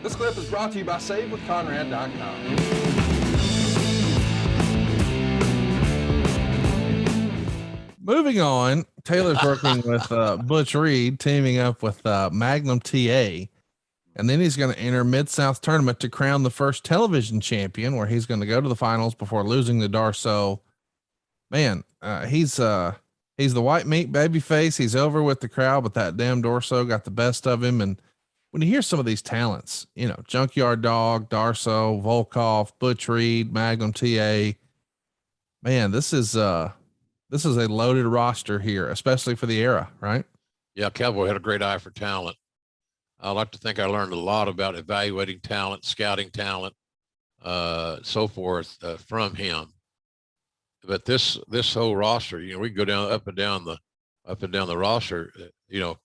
This clip is brought to you by SaveWithConrad.com. Moving on, Taylor's working with Butch Reed, teaming up with Magnum TA. And then he's going to enter Mid-South tournament to crown the first television champion, where he's going to go to the finals before losing to Darso. Man, he's the white meat baby face. He's over with the crowd, but that damn Darso got the best of him. And when you hear some of these talents, you know, Junkyard Dog, Darso, Volkov, Butch Reed, Magnum TA, man, this is a loaded roster here, especially for the era, right? Yeah, Cowboy had a great eye for talent. I like to think I learned a lot about evaluating talent, scouting talent, so forth from him. But this whole roster, you know, we can go down up and down the roster. You know,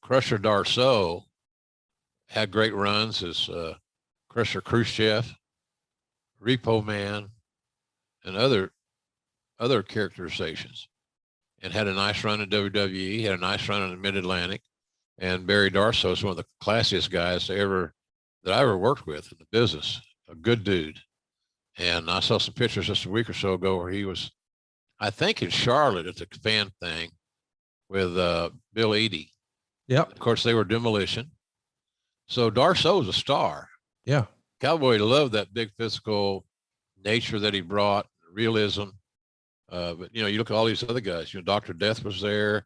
Crusher Darso had great runs as Crusher Khrushchev, Repo Man, and other characterizations, and had a nice run in WWE, had a nice run in the Mid-Atlantic. And Barry Darso is one of the classiest guys that I ever worked with in the business. A good dude. And I saw some pictures just a week or so ago where he was, I think, in Charlotte at the fan thing with Bill Eadie. Yep. Of course, they were Demolition. So Darso was a star. Yeah. Cowboy loved that big physical nature that he brought, realism. But, you know, you look at all these other guys, you know, Dr. Death was there.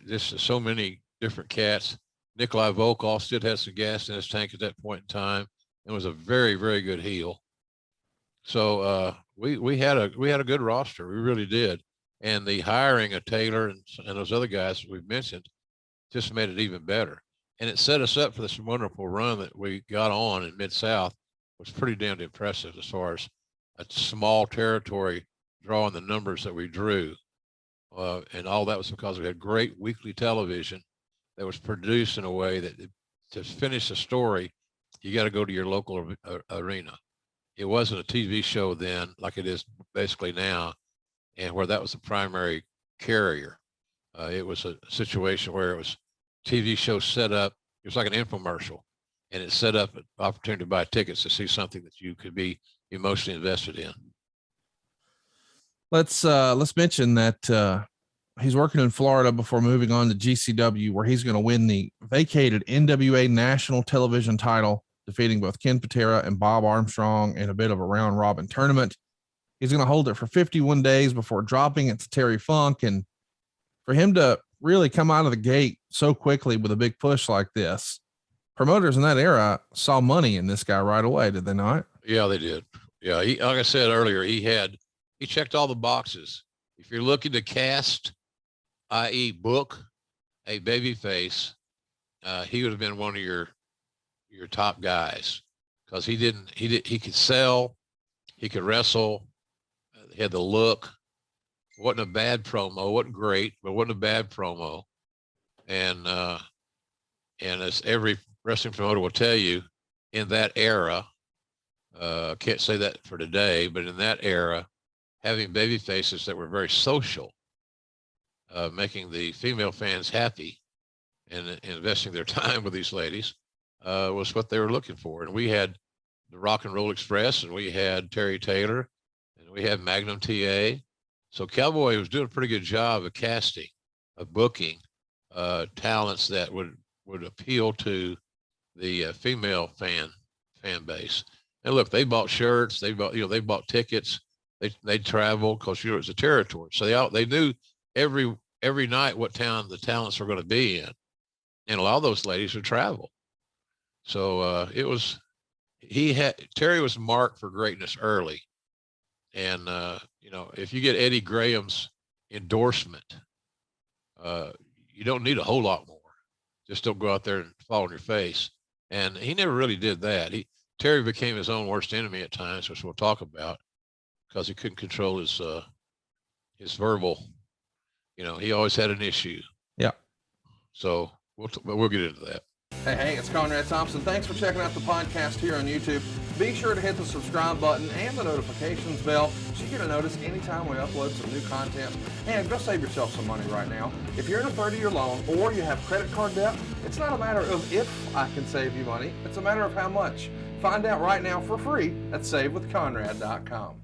Just so many different cats. Nikolai Volkov still had some gas in his tank at that point in time and was a very, very good heel. So we had a good roster. We really did. And the hiring of Taylor and those other guys we've mentioned just made it even better. And it set us up for this wonderful run that we got on in Mid-South. Was pretty damn impressive as far as a small territory drawing the numbers that we drew. And all that was because we had great weekly television that was produced in a way that to finish a story, you got to go to your local arena. It wasn't a TV show then like it is basically now, and where that was the primary carrier. It was a situation where it was TV show set up. It was like an infomercial, and it set up an opportunity to buy tickets to see something that you could be emotionally invested in. Let's mention that he's working in Florida before moving on to GCW, where he's going to win the vacated NWA national television title, defeating both Ken Patera and Bob Armstrong in a bit of a round robin tournament. He's going to hold it for 51 days before dropping it to Terry Funk. And for him to really come out of the gate so quickly with a big push like this, promoters in that era saw money in this guy right away, did they not? Yeah, they did. Yeah, like I said earlier, he checked all the boxes. If you're looking to cast, i.e. book a baby face, he would have been one of your top guys, because he could sell, he could wrestle, he had the look. Wasn't a bad promo, wasn't great, but wasn't a bad promo. And as every wrestling promoter will tell you, in that era, can't say that for today, but in that era, having baby faces that were very social, making the female fans happy and investing their time with these ladies, was what they were looking for. And we had the Rock and Roll Express, and we had Terry Taylor, and we had Magnum TA. So Cowboy was doing a pretty good job of casting, of booking talents that would appeal to the female fan base. And look, they bought shirts, they bought tickets, they traveled, because, you know, it was a territory. So they knew every night what town the talents were going to be in, and a lot of those ladies would travel. So Terry was marked for greatness early. And you know, if you get Eddie Graham's endorsement, you don't need a whole lot more. Just don't go out there and fall on your face. And he never really did that. Terry became his own worst enemy at times, which we'll talk about, because he couldn't control his verbal. You know, he always had an issue. Yeah. So we'll get into that. Hey, it's Conrad Thompson. Thanks for checking out the podcast here on YouTube. Be sure to hit the subscribe button and the notifications bell so you get a notice anytime we upload some new content. And go save yourself some money right now. If you're in a 30-year loan or you have credit card debt, it's not a matter of if I can save you money, it's a matter of how much. Find out right now for free at SaveWithConrad.com.